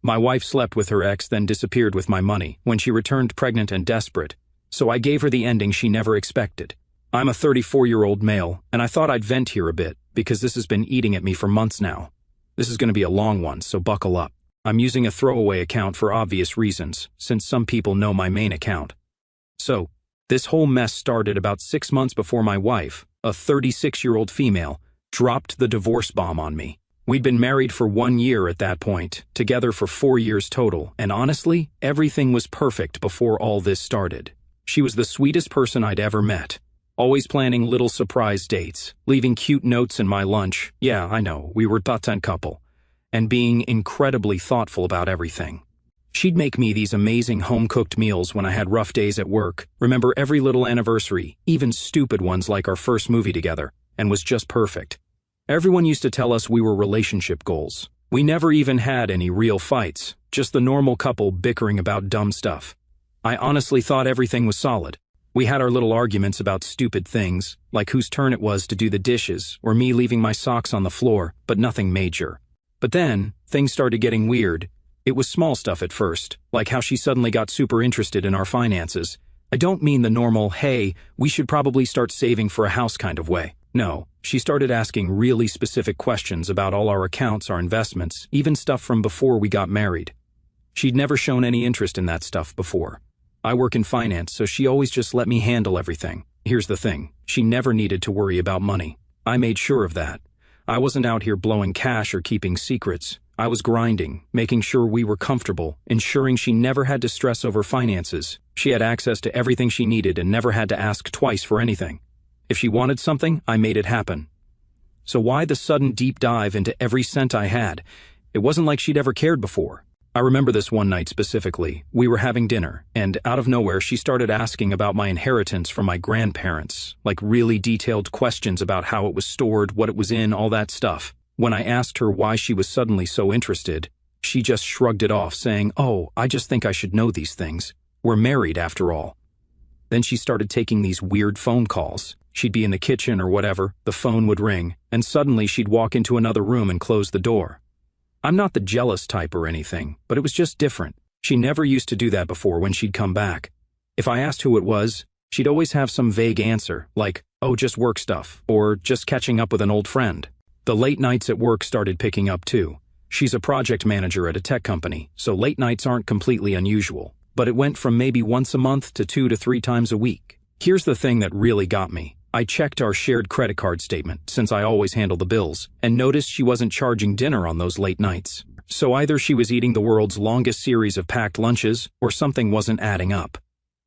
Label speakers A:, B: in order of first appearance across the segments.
A: My wife slept with her ex, then disappeared with my money when she returned pregnant and desperate, so I gave her the ending she never expected. I'm a 34-year-old male, and I thought I'd vent here a bit, because this has been eating at me for months now. This is going to be a long one, so buckle up. I'm using a throwaway account for obvious reasons, since some people know my main account. So, this whole mess started about 6 months before my wife, a 36-year-old female, dropped the divorce bomb on me. We'd been married for 1 year at that point, together for 4 years total, and honestly, everything was perfect before all this started. She was the sweetest person I'd ever met. Always planning little surprise dates, leaving cute notes in my lunch. Yeah, I know, we were a top-10 couple. And being incredibly thoughtful about everything. She'd make me these amazing home-cooked meals when I had rough days at work, remember every little anniversary, even stupid ones like our first movie together, and was just perfect. Everyone used to tell us we were relationship goals. We never even had any real fights, just the normal couple bickering about dumb stuff. I honestly thought everything was solid. We had our little arguments about stupid things, like whose turn it was to do the dishes, or me leaving my socks on the floor, but nothing major. But then, things started getting weird. It was small stuff at first, like how she suddenly got super interested in our finances. I don't mean the normal, hey, we should probably start saving for a house kind of way. No, she started asking really specific questions about all our accounts, our investments, even stuff from before we got married. She'd never shown any interest in that stuff before. I work in finance, so she always just let me handle everything. Here's the thing, she never needed to worry about money. I made sure of that. I wasn't out here blowing cash or keeping secrets. I was grinding, making sure we were comfortable, ensuring she never had to stress over finances. She had access to everything she needed and never had to ask twice for anything. If she wanted something, I made it happen. So why the sudden deep dive into every cent I had? It wasn't like she'd ever cared before. I remember this one night specifically. We were having dinner, and out of nowhere she started asking about my inheritance from my grandparents, like really detailed questions about how it was stored, what it was in, all that stuff. When I asked her why she was suddenly so interested, she just shrugged it off, saying, "Oh, I just think I should know these things. We're married after all." Then she started taking these weird phone calls. She'd be in the kitchen or whatever, the phone would ring, and suddenly she'd walk into another room and close the door. I'm not the jealous type or anything, but it was just different. She never used to do that before when she'd come back. If I asked who it was, she'd always have some vague answer, like, "Oh, just work stuff," or "just catching up with an old friend." The late nights at work started picking up too. She's a project manager at a tech company, so late nights aren't completely unusual. But it went from maybe once a month to 2 to 3 times a week. Here's the thing that really got me. I checked our shared credit card statement, since I always handle the bills, and noticed she wasn't charging dinner on those late nights. So either she was eating the world's longest series of packed lunches, or something wasn't adding up.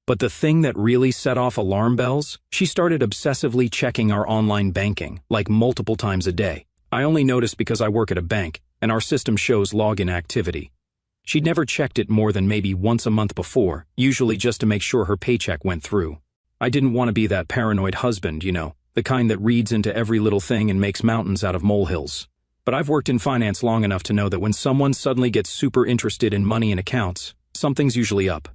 A: But the thing that really set off alarm bells? She started obsessively checking our online banking, like multiple times a day. I only noticed because I work at a bank, and our system shows login activity. She'd never checked it more than maybe once a month before, usually just to make sure her paycheck went through. I didn't want to be that paranoid husband, you know, the kind that reads into every little thing and makes mountains out of molehills. But I've worked in finance long enough to know that when someone suddenly gets super interested in money and accounts, something's usually up.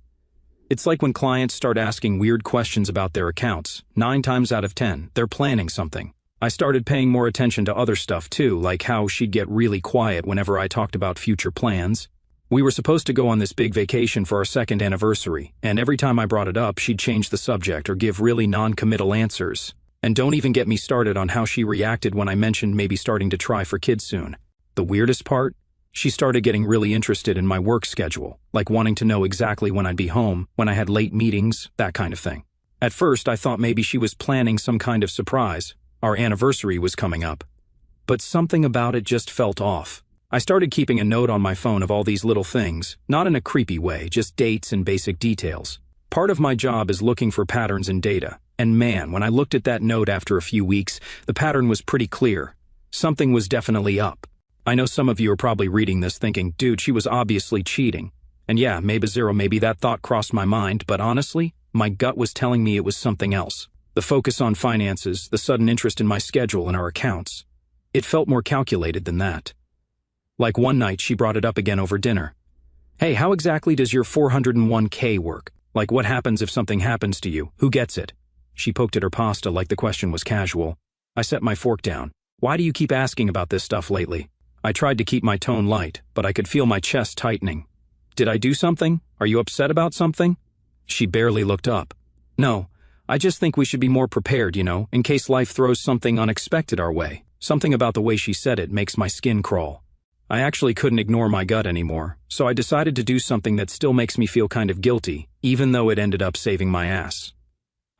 A: It's like when clients start asking weird questions about their accounts. 9 times out of 10, they're planning something. I started paying more attention to other stuff too, like how she'd get really quiet whenever I talked about future plans. We were supposed to go on this big vacation for our 2nd anniversary, and every time I brought it up, she'd change the subject or give really non-committal answers. And don't even get me started on how she reacted when I mentioned maybe starting to try for kids soon. The weirdest part? She started getting really interested in my work schedule, like wanting to know exactly when I'd be home, when I had late meetings, that kind of thing. At first, I thought maybe she was planning some kind of surprise. Our anniversary was coming up. But something about it just felt off. I started keeping a note on my phone of all these little things, not in a creepy way, just dates and basic details. Part of my job is looking for patterns in data, and man, when I looked at that note after a few weeks, the pattern was pretty clear. Something was definitely up. I know some of you are probably reading this thinking, dude, she was obviously cheating. And yeah, maybe that thought crossed my mind, but honestly, my gut was telling me it was something else. The focus on finances, the sudden interest in my schedule and our accounts. It felt more calculated than that. Like one night, she brought it up again over dinner. "Hey, how exactly does your 401k work? Like what happens if something happens to you? Who gets it?" She poked at her pasta like the question was casual. I set my fork down. "Why do you keep asking about this stuff lately?" I tried to keep my tone light, but I could feel my chest tightening. Did I do something? Are you upset about something? She barely looked up. No, I just think we should be more prepared, in case life throws something unexpected our way. Something about the way she said it makes my skin crawl. I actually couldn't ignore my gut anymore, so I decided to do something that still makes me feel kind of guilty, even though it ended up saving my ass.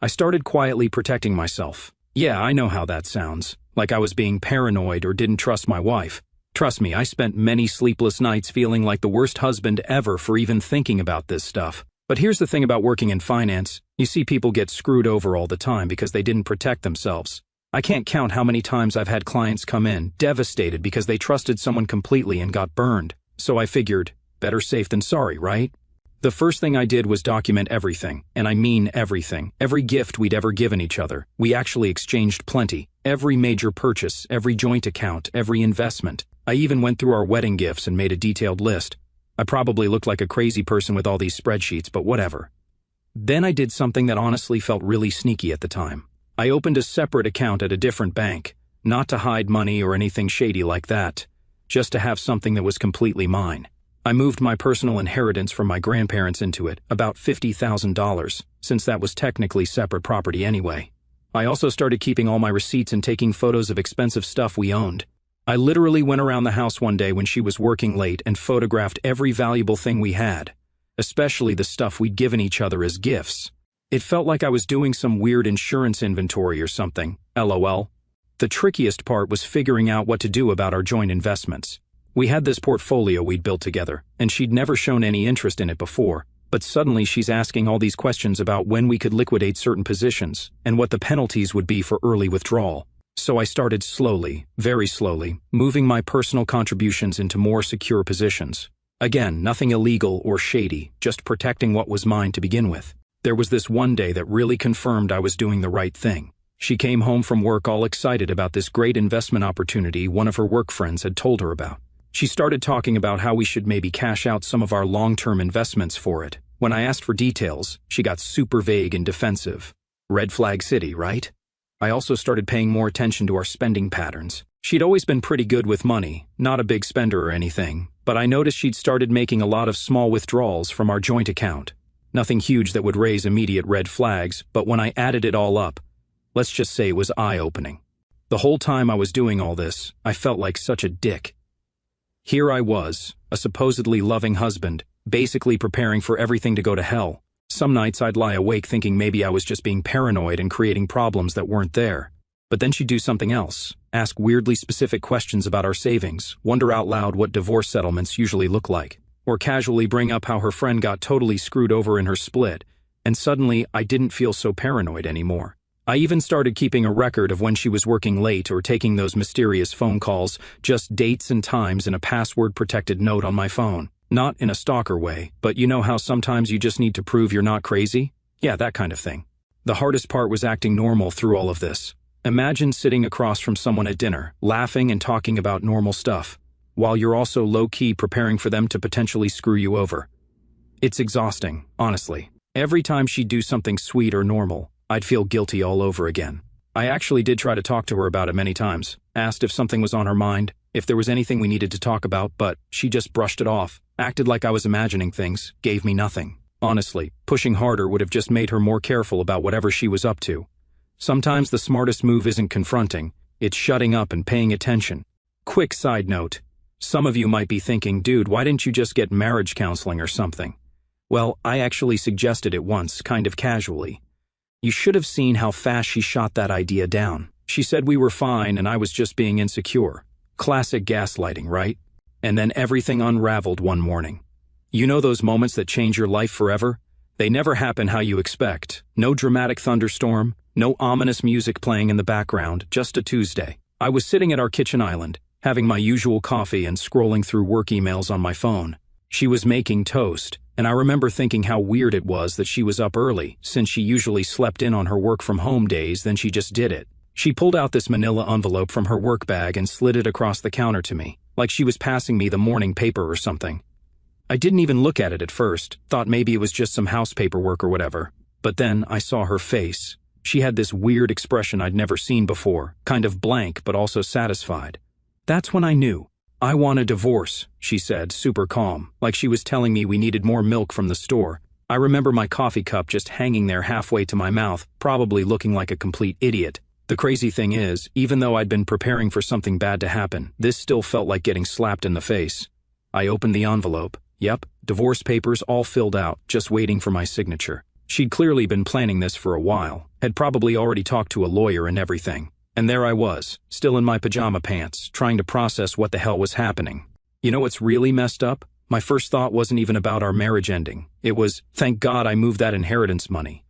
A: I started quietly protecting myself. Yeah, I know how that sounds, like I was being paranoid or didn't trust my wife. Trust me, I spent many sleepless nights feeling like the worst husband ever for even thinking about this stuff. But here's the thing about working in finance, you see people get screwed over all the time because they didn't protect themselves. I can't count how many times I've had clients come in, devastated because they trusted someone completely and got burned. So I figured, better safe than sorry, right? The first thing I did was document everything, and I mean everything. Every gift we'd ever given each other. We actually exchanged plenty. Every major purchase, every joint account, every investment. I even went through our wedding gifts and made a detailed list. I probably looked like a crazy person with all these spreadsheets, but whatever. Then I did something that honestly felt really sneaky at the time. I opened a separate account at a different bank, not to hide money or anything shady like that, just to have something that was completely mine. I moved my personal inheritance from my grandparents into it, about $50,000, since that was technically separate property anyway. I also started keeping all my receipts and taking photos of expensive stuff we owned. I literally went around the house one day when she was working late and photographed every valuable thing we had, especially the stuff we'd given each other as gifts. It felt like I was doing some weird insurance inventory or something, LOL. The trickiest part was figuring out what to do about our joint investments. We had this portfolio we'd built together, and she'd never shown any interest in it before, but suddenly she's asking all these questions about when we could liquidate certain positions and what the penalties would be for early withdrawal. So I started slowly, very slowly, moving my personal contributions into more secure positions. Again, nothing illegal or shady, just protecting what was mine to begin with. There was this one day that really confirmed I was doing the right thing. She came home from work all excited about this great investment opportunity one of her work friends had told her about. She started talking about how we should maybe cash out some of our long-term investments for it. When I asked for details, she got super vague and defensive. Red flag city, right? I also started paying more attention to our spending patterns. She'd always been pretty good with money, not a big spender or anything, but I noticed she'd started making a lot of small withdrawals from our joint account. Nothing huge that would raise immediate red flags, but when I added it all up, let's just say it was eye-opening. The whole time I was doing all this, I felt like such a dick. Here I was, a supposedly loving husband, basically preparing for everything to go to hell. Some nights I'd lie awake thinking maybe I was just being paranoid and creating problems that weren't there. But then she'd do something else, ask weirdly specific questions about our savings, wonder out loud what divorce settlements usually look like, or casually bring up how her friend got totally screwed over in her split, and suddenly I didn't feel so paranoid anymore. I even started keeping a record of when she was working late or taking those mysterious phone calls, just dates and times in a password-protected note on my phone. Not in a stalker way, but you know how sometimes you just need to prove you're not crazy? Yeah, that kind of thing. The hardest part was acting normal through all of this. Imagine sitting across from someone at dinner, laughing and talking about normal stuff, while you're also low-key preparing for them to potentially screw you over. It's exhausting, honestly. Every time she'd do something sweet or normal, I'd feel guilty all over again. I actually did try to talk to her about it many times, asked if something was on her mind, if there was anything we needed to talk about, but she just brushed it off, acted like I was imagining things, gave me nothing. Honestly, pushing harder would have just made her more careful about whatever she was up to. Sometimes the smartest move isn't confronting, it's shutting up and paying attention. Quick side note. Some of you might be thinking, dude, why didn't you just get marriage counseling or something? Well, I actually suggested it once, kind of casually. You should have seen how fast she shot that idea down. She said we were fine and I was just being insecure. Classic gaslighting, right? And then everything unraveled one morning. You know those moments that change your life forever? They never happen how you expect. No dramatic thunderstorm, no ominous music playing in the background, just a Tuesday. I was sitting at our kitchen island, having my usual coffee and scrolling through work emails on my phone. She was making toast, and I remember thinking how weird it was that she was up early, since she usually slept in on her work-from-home days, then she just did it. She pulled out this manila envelope from her work bag and slid it across the counter to me, like she was passing me the morning paper or something. I didn't even look at it at first, thought maybe it was just some house paperwork or whatever. But then I saw her face. She had this weird expression I'd never seen before, kind of blank but also satisfied. That's when I knew. "I want a divorce," she said, super calm, like she was telling me we needed more milk from the store. I remember my coffee cup just hanging there halfway to my mouth, probably looking like a complete idiot. The crazy thing is, even though I'd been preparing for something bad to happen, this still felt like getting slapped in the face. I opened the envelope. Yep, divorce papers all filled out, just waiting for my signature. She'd clearly been planning this for a while, had probably already talked to a lawyer and everything. And there I was, still in my pajama pants, trying to process what the hell was happening. You know what's really messed up? My first thought wasn't even about our marriage ending. It was, thank God I moved that inheritance money.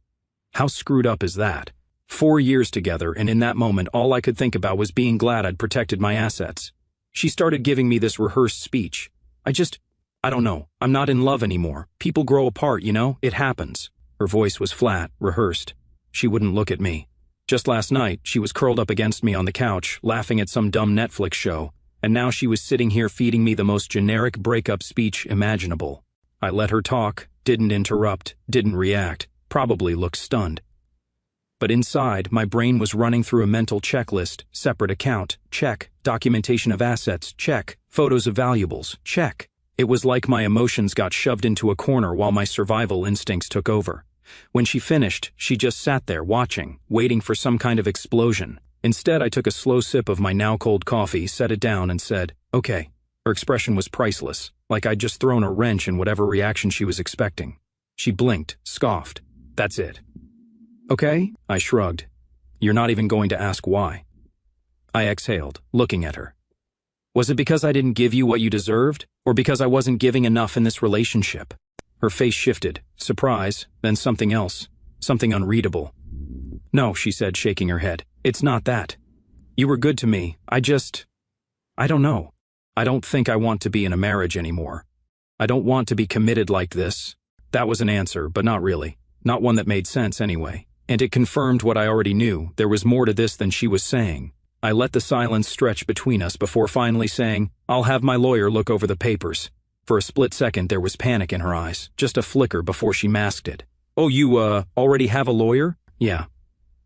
A: How screwed up is that? 4 years together, and in that moment all I could think about was being glad I'd protected my assets. She started giving me this rehearsed speech. I don't know, I'm not in love anymore. People grow apart, you know, it happens. Her voice was flat, rehearsed. She wouldn't look at me. Just last night, she was curled up against me on the couch, laughing at some dumb Netflix show, and now she was sitting here feeding me the most generic breakup speech imaginable. I let her talk, didn't interrupt, didn't react, probably looked stunned. But inside, my brain was running through a mental checklist: separate account, check; documentation of assets, check; photos of valuables, check. It was like my emotions got shoved into a corner while my survival instincts took over. When she finished, she just sat there watching, waiting for some kind of explosion. Instead, I took a slow sip of my now cold coffee, set it down, and said, "Okay." Her expression was priceless, like I'd just thrown a wrench in whatever reaction she was expecting. She blinked, scoffed. "That's it." "Okay," I shrugged. "You're not even going to ask why." I exhaled, looking at her. Was it because I didn't give you what you deserved, or because I wasn't giving enough in this relationship? Her face shifted, surprise, then something else, something unreadable. "No," she said, shaking her head. "It's not that. You were good to me. I don't know. I don't think I want to be in a marriage anymore. I don't want to be committed like this." That was an answer, but not really. Not one that made sense anyway. And it confirmed what I already knew. There was more to this than she was saying. I let the silence stretch between us before finally saying, "I'll have my lawyer look over the papers." For a split second there was panic in her eyes, just a flicker before she masked it. "Oh, you, already have a lawyer?" "Yeah."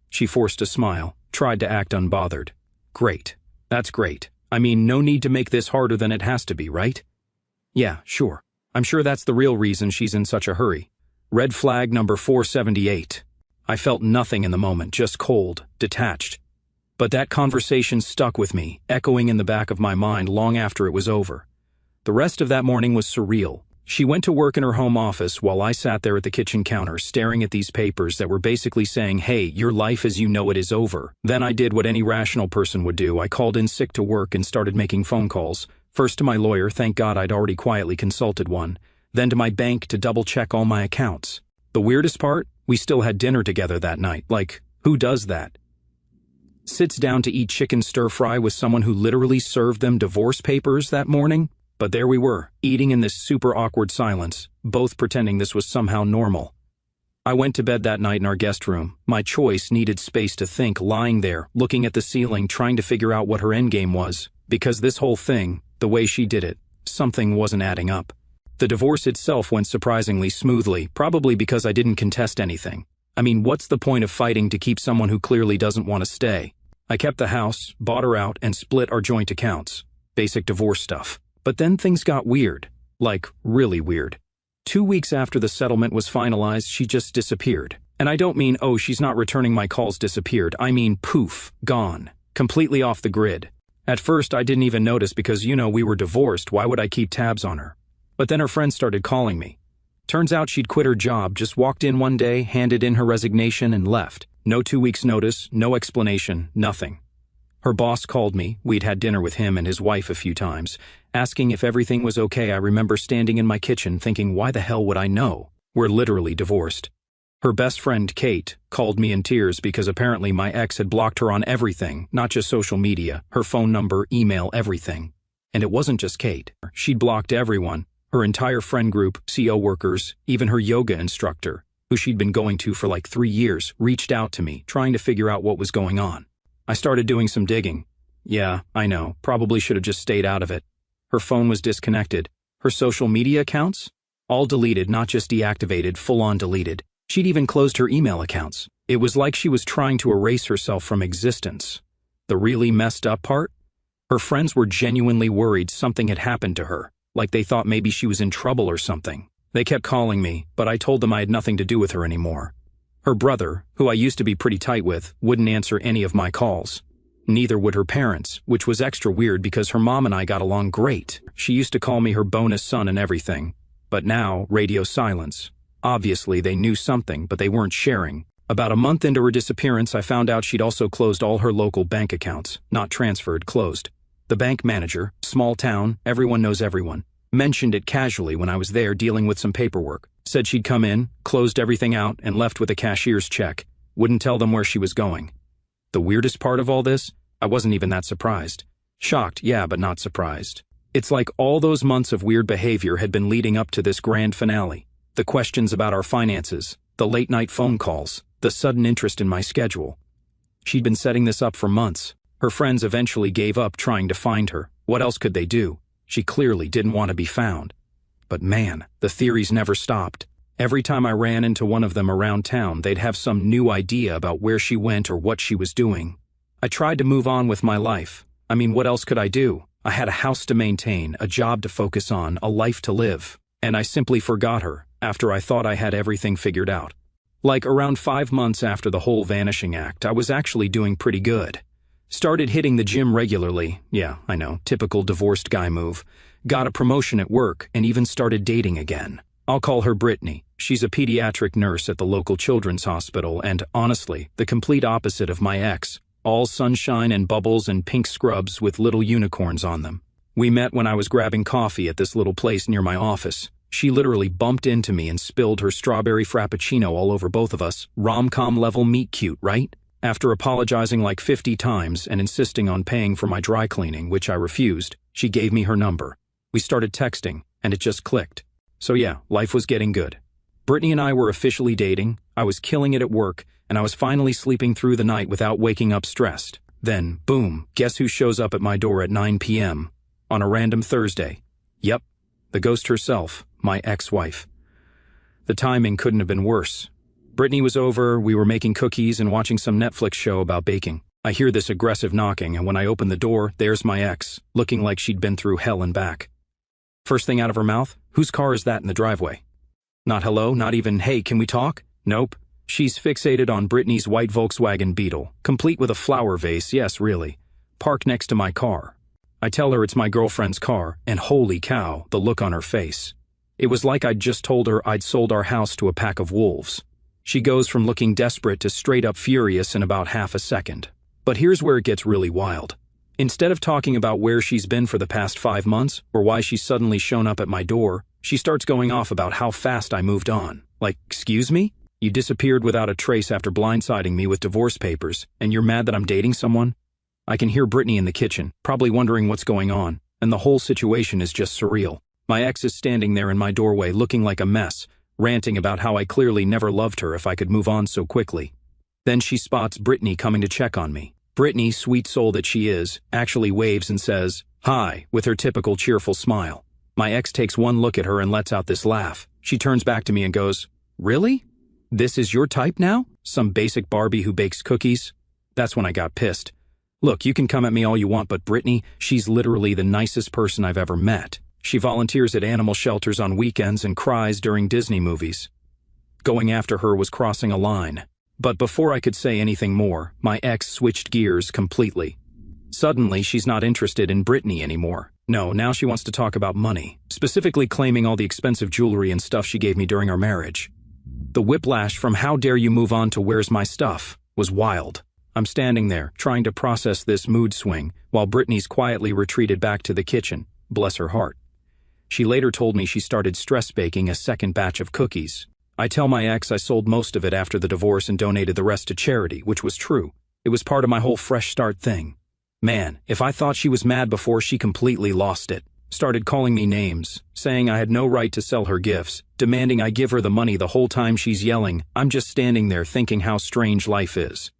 A: She forced a smile, tried to act unbothered. "Great. That's great. I mean, no need to make this harder than it has to be, right?" "Yeah, sure. I'm sure that's the real reason she's in such a hurry." Red flag number 478. I felt nothing in the moment, just cold, detached. But that conversation stuck with me, echoing in the back of my mind long after it was over. The rest of that morning was surreal. She went to work in her home office while I sat there at the kitchen counter staring at these papers that were basically saying, "Hey, your life as you know it is over." Then I did what any rational person would do. I called in sick to work and started making phone calls. First to my lawyer, thank God I'd already quietly consulted one. Then to my bank to double-check all my accounts. The weirdest part? We still had dinner together that night. Like, who does that? Sits down to eat chicken stir-fry with someone who literally served them divorce papers that morning? But there we were, eating in this super awkward silence, both pretending this was somehow normal. I went to bed that night in our guest room. My choice needed space to think, lying there, looking at the ceiling, trying to figure out what her endgame was. Because this whole thing, the way she did it, something wasn't adding up. The divorce itself went surprisingly smoothly, probably because I didn't contest anything. I mean, what's the point of fighting to keep someone who clearly doesn't want to stay? I kept the house, bought her out, and split our joint accounts. Basic divorce stuff. But then things got weird. Like, really weird. 2 weeks after the settlement was finalized, she just disappeared. And I don't mean, "Oh, she's not returning my calls," disappeared. I mean, poof, gone. Completely off the grid. At first, I didn't even notice because, we were divorced. Why would I keep tabs on her? But then her friends started calling me. Turns out she'd quit her job, just walked in one day, handed in her resignation, and left. No 2 weeks notice, no explanation, nothing. Her boss called me. We'd had dinner with him and his wife a few times. Asking if everything was okay, I remember standing in my kitchen thinking, why the hell would I know? We're literally divorced. Her best friend, Kate, called me in tears because apparently my ex had blocked her on everything, not just social media, her phone number, email, everything. And it wasn't just Kate. She'd blocked everyone. Her entire friend group, CO workers, even her yoga instructor, who she'd been going to for like 3 years, reached out to me, trying to figure out what was going on. I started doing some digging. Yeah, I know, probably should have just stayed out of it. Her phone was disconnected. Her social media accounts? All deleted, not just deactivated, full-on deleted. She'd even closed her email accounts. It was like she was trying to erase herself from existence. The really messed up part? Her friends were genuinely worried something had happened to her, like they thought maybe she was in trouble or something. They kept calling me, but I told them I had nothing to do with her anymore. Her brother, who I used to be pretty tight with, wouldn't answer any of my calls. Neither would her parents, which was extra weird because her mom and I got along great. She used to call me her bonus son and everything. But now, radio silence. Obviously, they knew something, but they weren't sharing. About a month into her disappearance, I found out she'd also closed all her local bank accounts. Not transferred, closed. The bank manager, small town, everyone knows everyone, mentioned it casually when I was there dealing with some paperwork. Said she'd come in, closed everything out, and left with a cashier's check. Wouldn't tell them where she was going. The weirdest part of all this? I wasn't even that surprised. Shocked, yeah, but not surprised. It's like all those months of weird behavior had been leading up to this grand finale. The questions about our finances, the late-night phone calls, the sudden interest in my schedule. She'd been setting this up for months. Her friends eventually gave up trying to find her. What else could they do? She clearly didn't want to be found. But man, the theories never stopped. Every time I ran into one of them around town, they'd have some new idea about where she went or what she was doing. I tried to move on with my life. I mean, what else could I do? I had a house to maintain, a job to focus on, a life to live. And I simply forgot her, after I thought I had everything figured out. Like around 5 months after the whole vanishing act, I was actually doing pretty good. Started hitting the gym regularly. Yeah, I know, typical divorced guy move. Got a promotion at work, and even started dating again. I'll call her Brittany. She's a pediatric nurse at the local children's hospital and, honestly, the complete opposite of my ex. All sunshine and bubbles and pink scrubs with little unicorns on them. We met when I was grabbing coffee at this little place near my office. She literally bumped into me and spilled her strawberry frappuccino all over both of us. Rom-com level meet cute, right? After apologizing like 50 times and insisting on paying for my dry cleaning, which I refused, she gave me her number. We started texting, and it just clicked. So yeah, life was getting good. Brittany and I were officially dating, I was killing it at work, and I was finally sleeping through the night without waking up stressed. Then, boom, guess who shows up at my door at 9 p.m. on a random Thursday? Yep, the ghost herself, my ex-wife. The timing couldn't have been worse. Brittany was over, we were making cookies and watching some Netflix show about baking. I hear this aggressive knocking, and when I open the door, there's my ex, looking like she'd been through hell and back. First thing out of her mouth, whose car is that in the driveway? Not hello, not even, hey, can we talk? Nope. She's fixated on Brittany's white Volkswagen Beetle, complete with a flower vase, yes, really, parked next to my car. I tell her it's my girlfriend's car, and holy cow, the look on her face. It was like I'd just told her I'd sold our house to a pack of wolves. She goes from looking desperate to straight up furious in about half a second. But here's where it gets really wild. Instead of talking about where she's been for the past 5 months, or why she's suddenly shown up at my door, she starts going off about how fast I moved on. Like, excuse me? You disappeared without a trace after blindsiding me with divorce papers, and you're mad that I'm dating someone? I can hear Brittany in the kitchen, probably wondering what's going on, and the whole situation is just surreal. My ex is standing there in my doorway looking like a mess, ranting about how I clearly never loved her if I could move on so quickly. Then she spots Brittany coming to check on me. Brittany, sweet soul that she is, actually waves and says, "Hi," with her typical cheerful smile. My ex takes one look at her and lets out this laugh. She turns back to me and goes, "Really? This is your type now? Some basic Barbie who bakes cookies?" That's when I got pissed. Look, you can come at me all you want, but Brittany, she's literally the nicest person I've ever met. She volunteers at animal shelters on weekends and cries during Disney movies. Going after her was crossing a line. But before I could say anything more, my ex switched gears completely. Suddenly, she's not interested in Brittany anymore. No, now she wants to talk about money, specifically claiming all the expensive jewelry and stuff she gave me during our marriage. The whiplash from "how dare you move on" to "where's my stuff" was wild. I'm standing there, trying to process this mood swing, while Brittany's quietly retreated back to the kitchen, bless her heart. She later told me she started stress baking a second batch of cookies. I tell my ex I sold most of it after the divorce and donated the rest to charity, which was true. It was part of my whole fresh start thing. Man, if I thought she was mad before, she completely lost it. Started calling me names, saying I had no right to sell her gifts, demanding I give her the money the whole time she's yelling. I'm just standing there thinking how strange life is.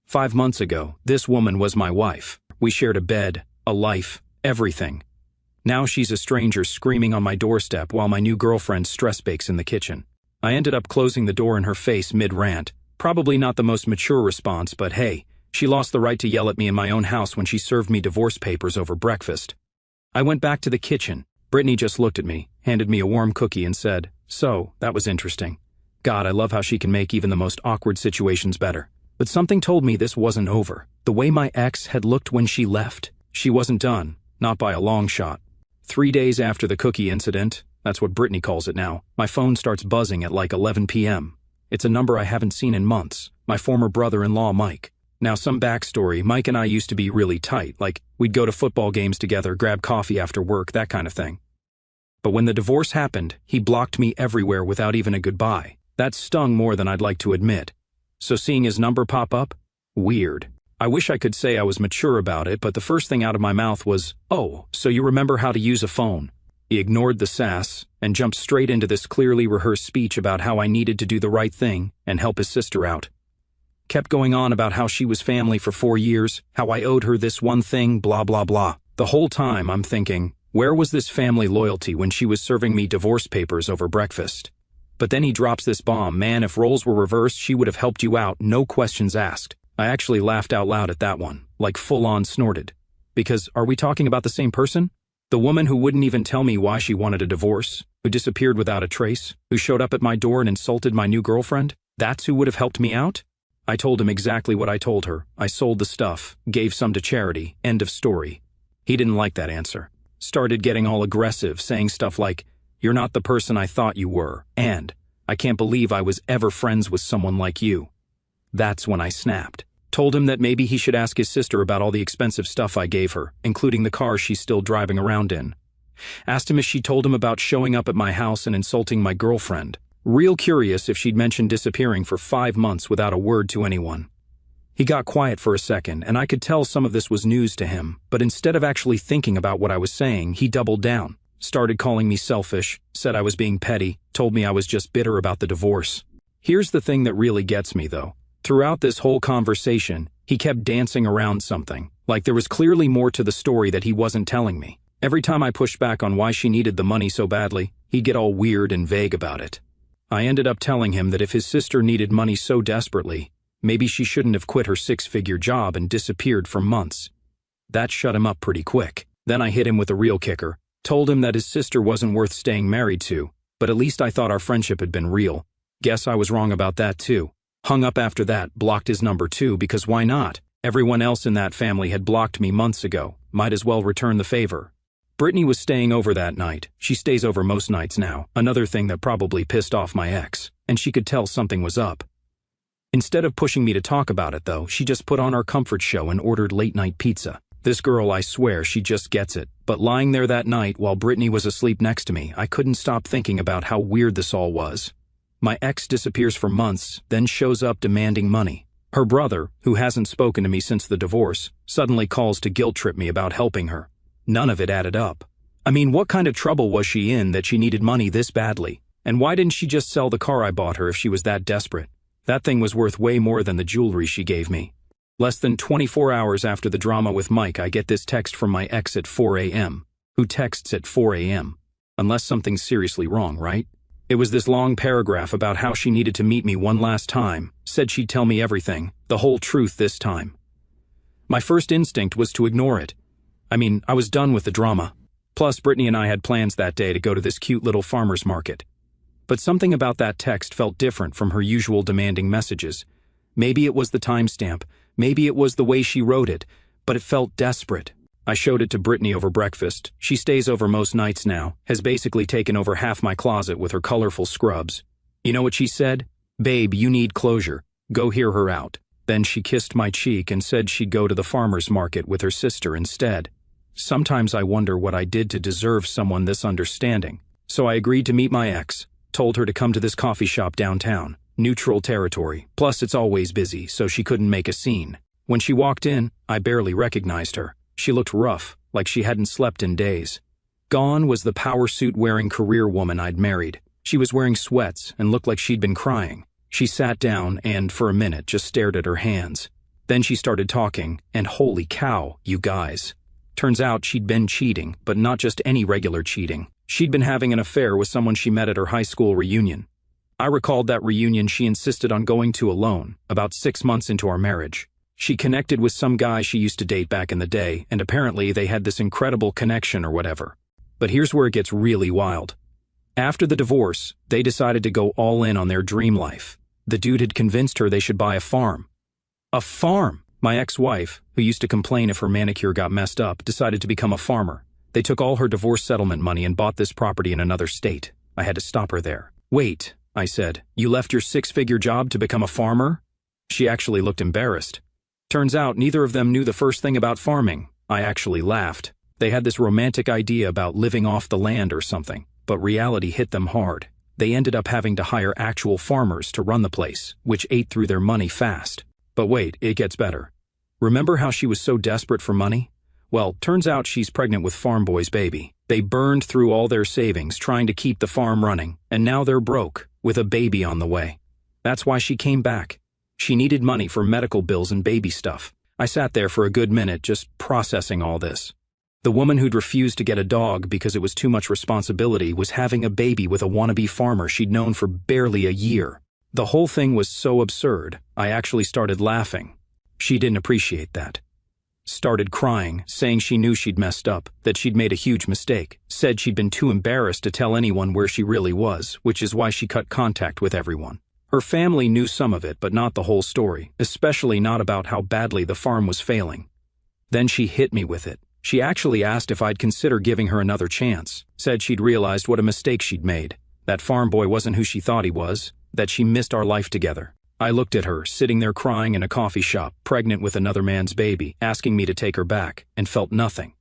A: 5 months ago, this woman was my wife. We shared a bed, a life, everything. Now she's a stranger screaming on my doorstep while my new girlfriend stress bakes in the kitchen. I ended up closing the door in her face mid-rant. Probably not the most mature response, but hey, She lost the right to yell at me in my own house when she served me divorce papers over breakfast. I went back to the kitchen. Brittany just looked at me, handed me a warm cookie and said, "So, that was interesting." God, I love how she can make even the most awkward situations better. But something told me this wasn't over. The way my ex had looked when she left, she wasn't done, not by a long shot. 3 days after the cookie incident, that's what Brittany calls it now, my phone starts buzzing at like 11 p.m. It's a number I haven't seen in months, my former brother-in-law Mike. Now some backstory, Mike and I used to be really tight, like we'd go to football games together, grab coffee after work, that kind of thing. But when the divorce happened, he blocked me everywhere without even a goodbye. That stung more than I'd like to admit. So seeing his number pop up? Weird. I wish I could say I was mature about it, but the first thing out of my mouth was, "Oh, so you remember how to use a phone." He ignored the sass and jumped straight into this clearly rehearsed speech about how I needed to do the right thing and help his sister out. Kept going on about how she was family for 4 years, how I owed her this one thing, blah blah blah. The whole time I'm thinking, where was this family loyalty when she was serving me divorce papers over breakfast? But then he drops this bomb, "Man, if roles were reversed, she would have helped you out, no questions asked." I actually laughed out loud at that one, like full-on snorted. Because are we talking about the same person? The woman who wouldn't even tell me why she wanted a divorce, who disappeared without a trace, who showed up at my door and insulted my new girlfriend? That's who would have helped me out? I told him exactly what I told her. I sold the stuff, gave some to charity, end of story. He didn't like that answer. Started getting all aggressive, saying stuff like, "You're not the person I thought you were," and "I can't believe I was ever friends with someone like you." That's when I snapped. Told him that maybe he should ask his sister about all the expensive stuff I gave her, including the car she's still driving around in. Asked him if she told him about showing up at my house and insulting my girlfriend. Real curious if she'd mentioned disappearing for 5 months without a word to anyone. He got quiet for a second, and I could tell some of this was news to him, but instead of actually thinking about what I was saying, he doubled down. Started calling me selfish, said I was being petty, told me I was just bitter about the divorce. Here's the thing that really gets me, though. Throughout this whole conversation, he kept dancing around something, like there was clearly more to the story that he wasn't telling me. Every time I pushed back on why she needed the money so badly, he'd get all weird and vague about it. I ended up telling him that if his sister needed money so desperately, maybe she shouldn't have quit her 6-figure job and disappeared for months. That shut him up pretty quick. Then I hit him with a real kicker, told him that his sister wasn't worth staying married to, but at least I thought our friendship had been real. Guess I was wrong about that too. Hung up after that, blocked his number too, because why not? Everyone else in that family had blocked me months ago. Might as well return the favor. Brittany was staying over that night. She stays over most nights now, another thing that probably pissed off my ex, and she could tell something was up. Instead of pushing me to talk about it though, she just put on our comfort show and ordered late-night pizza. This girl, I swear, she just gets it. But lying there that night while Brittany was asleep next to me, I couldn't stop thinking about how weird this all was. My ex disappears for months, then shows up demanding money. Her brother, who hasn't spoken to me since the divorce, suddenly calls to guilt-trip me about helping her. None of it added up. I mean, what kind of trouble was she in that she needed money this badly? And why didn't she just sell the car I bought her if she was that desperate? That thing was worth way more than the jewelry she gave me. Less than 24 hours after the drama with Mike, I get this text from my ex at 4 a.m. Who texts at 4 a.m.? Unless something's seriously wrong, right? It was this long paragraph about how she needed to meet me one last time, said she'd tell me everything, the whole truth this time. My first instinct was to ignore it. I mean, I was done with the drama. Plus, Brittany and I had plans that day to go to this cute little farmer's market. But something about that text felt different from her usual demanding messages. Maybe it was the timestamp, maybe it was the way she wrote it, but it felt desperate. I showed it to Brittany over breakfast. She stays over most nights now, has basically taken over half my closet with her colorful scrubs. You know what she said? "Babe, you need closure. Go hear her out." Then she kissed my cheek and said she'd go to the farmer's market with her sister instead. Sometimes I wonder what I did to deserve someone this understanding. So I agreed to meet my ex, told her to come to this coffee shop downtown. Neutral territory, plus it's always busy, so she couldn't make a scene. When she walked in, I barely recognized her. She looked rough, like she hadn't slept in days. Gone was the power suit-wearing career woman I'd married. She was wearing sweats and looked like she'd been crying. She sat down and, for a minute, just stared at her hands. Then she started talking, and holy cow, you guys. Turns out she'd been cheating, but not just any regular cheating. She'd been having an affair with someone she met at her high school reunion. I recalled that reunion she insisted on going to alone, about 6 months into our marriage. She connected with some guy she used to date back in the day, and apparently they had this incredible connection or whatever. But here's where it gets really wild. After the divorce, they decided to go all in on their dream life. The dude had convinced her they should buy a farm. A farm! My ex-wife, who used to complain if her manicure got messed up, decided to become a farmer. They took all her divorce settlement money and bought this property in another state. I had to stop her there. Wait, I said, you left your six-figure job to become a farmer? She actually looked embarrassed. Turns out neither of them knew the first thing about farming. I actually laughed. They had this romantic idea about living off the land or something, but reality hit them hard. They ended up having to hire actual farmers to run the place, which ate through their money fast. But wait, it gets better. Remember how she was so desperate for money? Well, turns out she's pregnant with Farm Boy's baby. They burned through all their savings trying to keep the farm running, and now they're broke, with a baby on the way. That's why she came back. She needed money for medical bills and baby stuff. I sat there for a good minute just processing all this. The woman who'd refused to get a dog because it was too much responsibility was having a baby with a wannabe farmer she'd known for barely a year. The whole thing was so absurd, I actually started laughing. She didn't appreciate that. Started crying, saying she knew she'd messed up, that she'd made a huge mistake, said she'd been too embarrassed to tell anyone where she really was, which is why she cut contact with everyone. Her family knew some of it, but not the whole story, especially not about how badly the farm was failing. Then she hit me with it. She actually asked if I'd consider giving her another chance, said she'd realized what a mistake she'd made, that farm boy wasn't who she thought he was, that she missed our life together. I looked at her, sitting there crying in a coffee shop, pregnant with another man's baby, asking me to take her back, and felt nothing.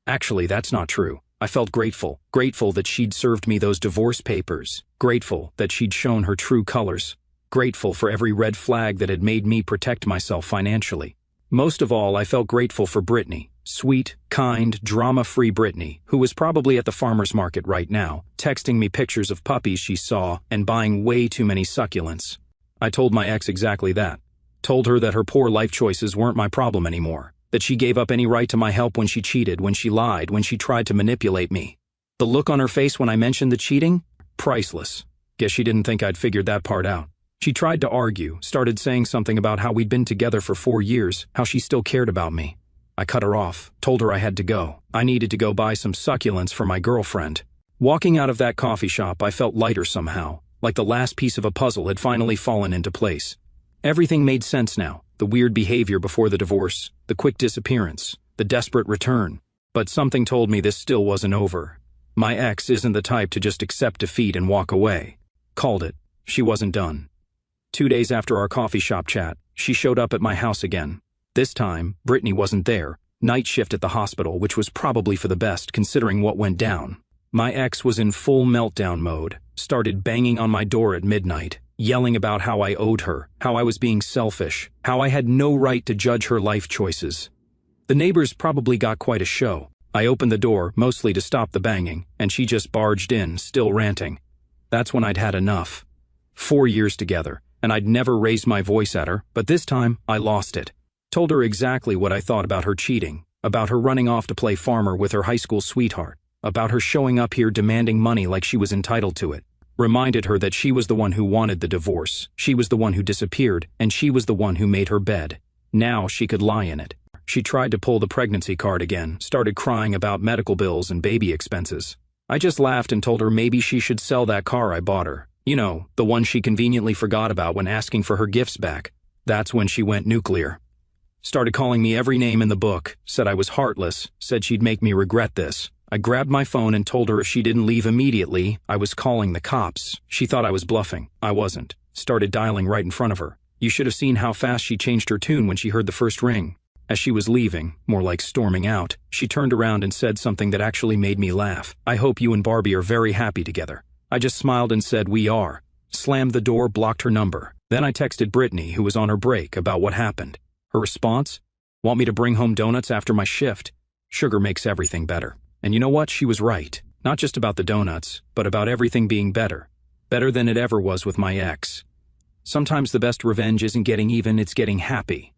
A: Actually, that's not true. I felt grateful that she'd served me those divorce papers, grateful that she'd shown her true colors, grateful for every red flag that had made me protect myself financially. Most of all, I felt grateful for Brittany, sweet, kind, drama-free Brittany, who was probably at the farmer's market right now, texting me pictures of puppies she saw and buying way too many succulents. I told my ex exactly that. Told her that her poor life choices weren't my problem anymore, that she gave up any right to my help when she cheated, when she lied, when she tried to manipulate me. The look on her face when I mentioned the cheating? Priceless. Guess she didn't think I'd figured that part out. She tried to argue, started saying something about how we'd been together for 4 years, how she still cared about me. I cut her off, told her I had to go. I needed to go buy some succulents for my girlfriend. Walking out of that coffee shop, I felt lighter somehow, like the last piece of a puzzle had finally fallen into place. Everything made sense now, the weird behavior before the divorce, the quick disappearance, the desperate return. But something told me this still wasn't over. My ex isn't the type to just accept defeat and walk away. Called it. She wasn't done. 2 days after our coffee shop chat, she showed up at my house again. This time, Brittany wasn't there. Night shift at the hospital, which was probably for the best considering what went down. My ex was in full meltdown mode, started banging on my door at midnight, yelling about how I owed her, how I was being selfish, how I had no right to judge her life choices. The neighbors probably got quite a show. I opened the door, mostly to stop the banging, and she just barged in, still ranting. That's when I'd had enough. 4 years together, and I'd never raised my voice at her, but this time, I lost it. Told her exactly what I thought about her cheating, about her running off to play farmer with her high school sweetheart, about her showing up here demanding money like she was entitled to it. Reminded her that she was the one who wanted the divorce, she was the one who disappeared, and she was the one who made her bed. Now she could lie in it. She tried to pull the pregnancy card again, started crying about medical bills and baby expenses. I just laughed and told her maybe she should sell that car I bought her. You know, the one she conveniently forgot about when asking for her gifts back. That's when she went nuclear. Started calling me every name in the book, said I was heartless, said she'd make me regret this. I grabbed my phone and told her if she didn't leave immediately, I was calling the cops. She thought I was bluffing. I wasn't. Started dialing right in front of her. You should have seen how fast she changed her tune when she heard the first ring. As she was leaving, more like storming out, she turned around and said something that actually made me laugh. I hope you and Barbie are very happy together. I just smiled and said we are. Slammed the door, blocked her number. Then I texted Brittany, who was on her break, about what happened. Her response? Want me to bring home donuts after my shift? Sugar makes everything better. And you know what? She was right. Not just about the donuts, but about everything being better. Better than it ever was with my ex. Sometimes the best revenge isn't getting even, it's getting happy.